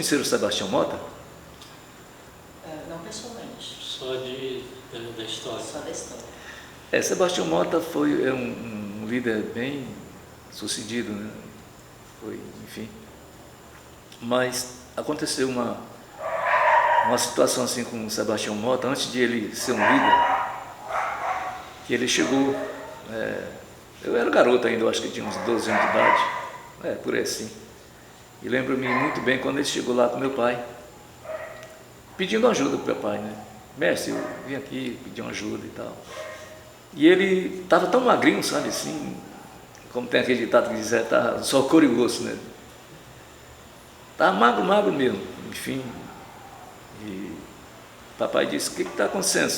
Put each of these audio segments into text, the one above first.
conheceram o Sebastião Mota? Não pessoalmente. Só da história. Só da história. Sebastião Mota foi um líder bem sucedido, né? Foi, enfim. Mas aconteceu uma situação assim com o Sebastião Mota, antes de ele ser um líder, que ele chegou, eu era garoto ainda, eu acho que tinha uns 12 anos de idade, por aí assim. E lembro-me muito bem quando ele chegou lá com meu pai, pedindo ajuda para o meu pai, né? Mestre, eu vim aqui pedir uma ajuda e tal. E ele estava tão magrinho, sabe assim, como tem aquele ditado que diz, tá só cor e gosto, né? Estava magro mesmo, enfim. E papai disse, o que está acontecendo,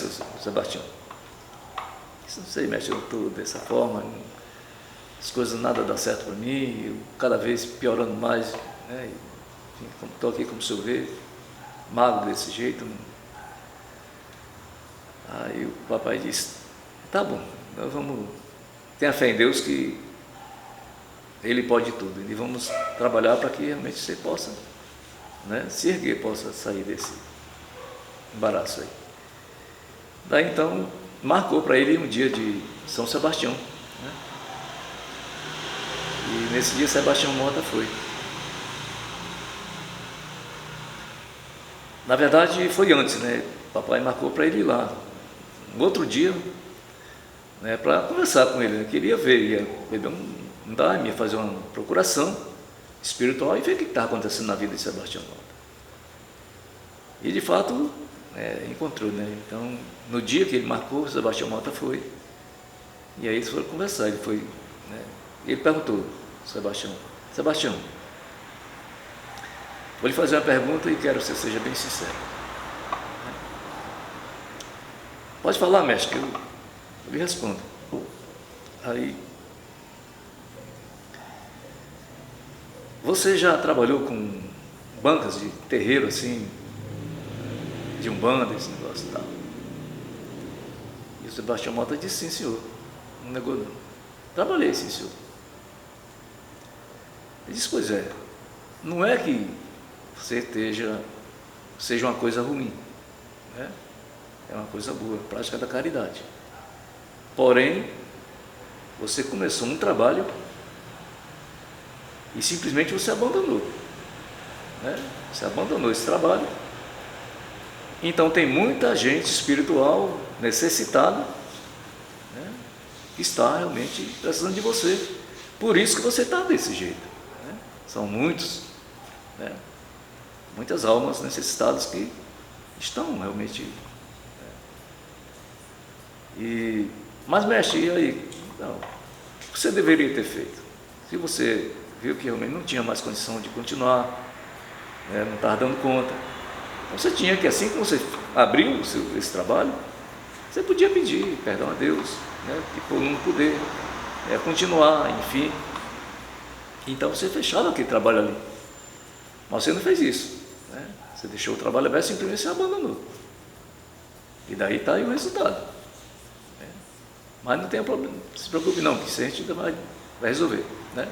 Sebastião? Eu disse, não sei, mestre, eu estou dessa forma, as coisas nada dá certo para mim, eu cada vez piorando mais, né? Estou aqui como o senhor vê, magro desse jeito. Aí o papai disse, tá bom, nós vamos, tenha fé em Deus que Ele pode tudo, e vamos trabalhar para que realmente você possa, né, se erguer, possa sair desse embaraço aí. Daí então marcou para ele um dia de São Sebastião, né? E nesse dia Sebastião Mota foi. Na verdade foi antes, né? Papai marcou para ele ir lá, um outro dia, né, para conversar com ele, né? Queria ver, ia beber um daime, ia fazer uma procuração espiritual e ver o que estava acontecendo na vida de Sebastião Mota. E de fato encontrou, né? Então no dia que ele marcou, Sebastião Mota foi, e aí eles foram conversar. Ele foi, né? Ele perguntou, Sebastião, vou lhe fazer uma pergunta e quero que você seja bem sincero. Pode falar, mestre, que eu lhe respondo. Aí, você já trabalhou com bancas de terreiro assim, de umbanda, esse negócio e tal? E o Sebastião Mota disse, sim, senhor. Não negou, não. Trabalhei, sim, senhor. Ele disse, pois é, não é que você seja uma coisa ruim, né? É uma coisa boa, prática da caridade. Porém, você começou um trabalho e simplesmente você abandonou, né? Você abandonou esse trabalho. Então tem muita gente espiritual necessitada, né, que está realmente precisando de você. Por isso que você está desse jeito, né? São muitos, né, muitas almas necessitadas que estão realmente, né? Mas mestre, e aí? Não, o que você deveria ter feito? Se você viu que realmente não tinha mais condição de continuar, né, não estava dando conta, então você tinha que, assim como você abriu esse trabalho, você podia pedir perdão a Deus, né, que por não poder continuar, enfim. Então você fechava aquele trabalho ali. Mas você não fez isso, né? Você deixou o trabalho aberto, simplesmente você abandonou. E daí está aí o resultado, né? Mas não tem problema, não se preocupe não, que isso a gente vai resolver, né?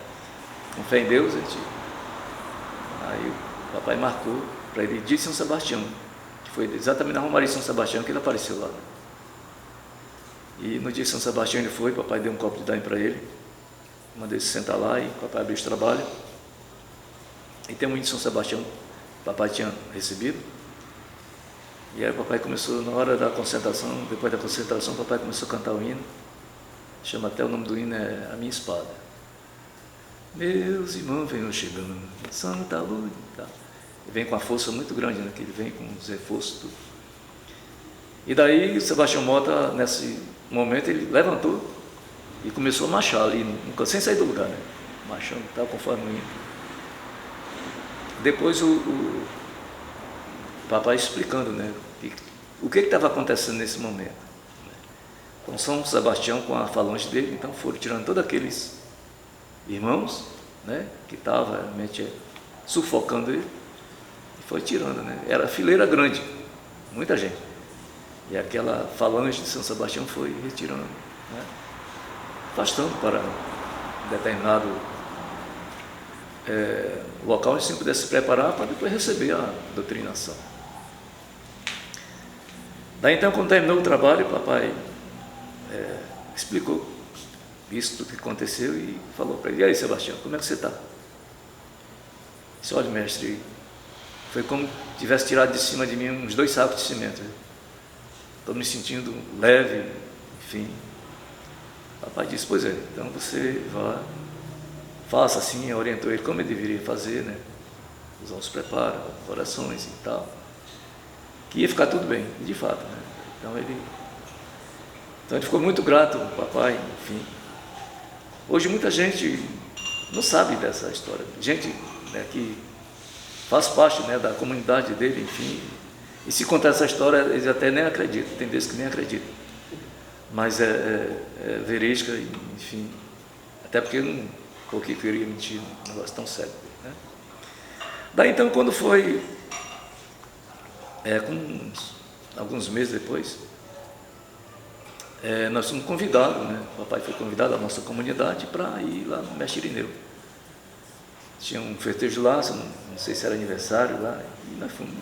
Com fé em Deus, a gente... Aí o papai marcou para ele de São Sebastião, que foi exatamente na Romaria de São Sebastião que ele apareceu lá, né? E no dia de São Sebastião ele foi, o papai deu um copo de daime para ele, mandei ele sentar lá e o papai abriu o trabalho. E tem um hino de São Sebastião que o papai tinha recebido. E aí o papai começou, na hora da concentração, depois da concentração, o papai começou a cantar o hino. Chama até o nome do hino, é A Minha Espada. Meus irmãos venham chegando, Santa Luz, tá? Ele vem com uma força muito grande, né? Que ele vem com os reforços, tudo. E daí o Sebastião Mota, nesse momento, ele levantou e começou a marchar ali, sem sair do lugar, né? Marchando, tal, conforme o hino. Depois o papai explicando, né, o que estava acontecendo nesse momento. Então São Sebastião, com a falange dele, então foram tirando todos aqueles irmãos, né, que estavam realmente sufocando ele, e foi tirando, né? Era fileira grande, muita gente. E aquela falange de São Sebastião foi retirando, né, afastando para um determinado local onde você pudesse se preparar para depois receber a doutrinação. Daí então, quando terminou o trabalho, o papai explicou isso tudo que aconteceu e falou para ele: e aí, Sebastião, como é que você está? Disse: olha, mestre, foi como se tivesse tirado de cima de mim uns 2 sacos de cimento. Estou me sentindo leve, enfim. O papai disse: pois é, então você vá, faça assim, orientou ele como ele deveria fazer, né? Usar os preparos, orações e tal, que ia ficar tudo bem, e de fato, né? Então ele ficou muito grato ao papai, enfim. Hoje muita gente não sabe dessa história, gente, né, que faz parte, né, da comunidade dele, enfim, e se contar essa história eles até nem acreditam, tem desses que nem acreditam, mas é verídica, enfim, até porque não, porque queria mentir um negócio tão sério, né? Daí então, quando foi com alguns meses depois, nós fomos convidados, né? O papai foi convidado à nossa comunidade para ir lá no Mestre Irineu. Tinha um festejo lá, não sei se era aniversário lá, e nós fomos.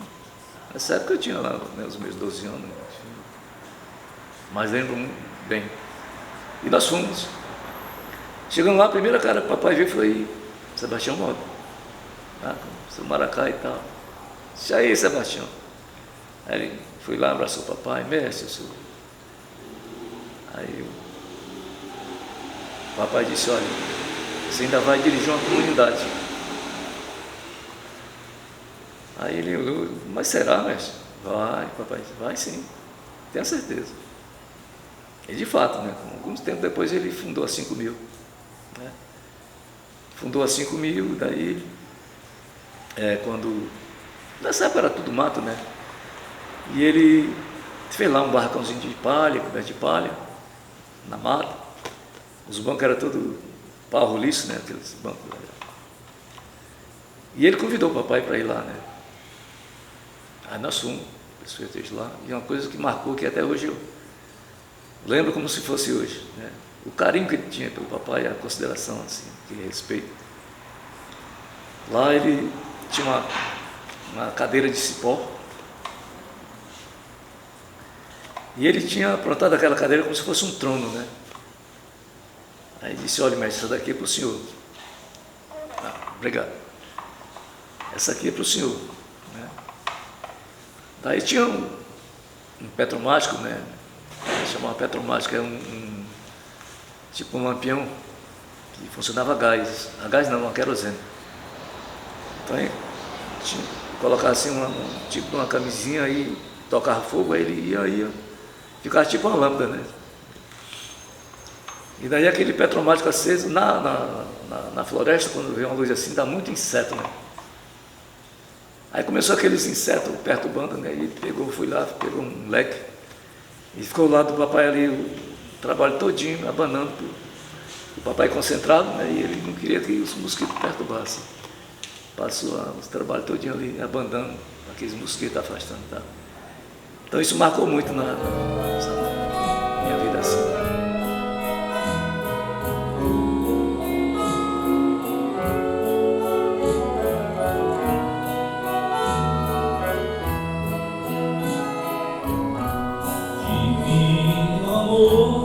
Nessa época eu tinha lá, né, os meus 12 anos, enfim, mas lembro muito bem. E nós fomos. Chegando lá, a primeira cara que o papai viu foi Sebastião Mota, tá? Com seu maracá e tal. Disse: aí, Sebastião. Aí ele foi lá, abraçou o papai: mestre, senhor. Aí o papai disse: olha, você ainda vai dirigir uma comunidade. Aí ele olhou: mas será, mestre? Vai, papai disse: vai sim, tenho certeza. E de fato, né, alguns tempos depois ele fundou a 5.000. Né? Fundou a 5.000, daí, quando, nessa época era tudo mato, né? E ele fez lá um barracãozinho de palha, coberto de palha, na mata. Os bancos eram todos pau roliço, né? Aqueles bancos. E ele convidou o papai para ir lá, né? Aí nós fomos, esse festejo lá, e uma coisa que marcou, que até hoje eu lembro como se fosse hoje, né? O carinho que ele tinha pelo papai, a consideração, assim, que respeito. Lá ele tinha uma cadeira de cipó, e ele tinha aprontado aquela cadeira como se fosse um trono, né? Aí disse: olha, mestre, essa daqui é para o senhor. Ah, obrigado. Essa aqui é para o senhor, né? Daí tinha um petromático, né? Chamava petromático, é tipo um lampião que funcionava a gás. A gás não, a querosene. Então aí colocava assim tipo uma camisinha, aí tocava fogo, aí ele ia, ficava tipo uma lâmpada, né? E daí aquele petromático aceso na floresta, quando vê uma luz assim, dá muito inseto, né? Aí começou aqueles insetos perturbando, né? E ele foi lá, pegou um leque e ficou lá do papai ali o trabalho todinho, abanando. O papai concentrado, né? E ele não queria que os mosquitos perturbassem. Passou o trabalho todinho ali, abanando, aqueles mosquitos afastando, tá? Então isso marcou muito na minha vida assim. Divino amor.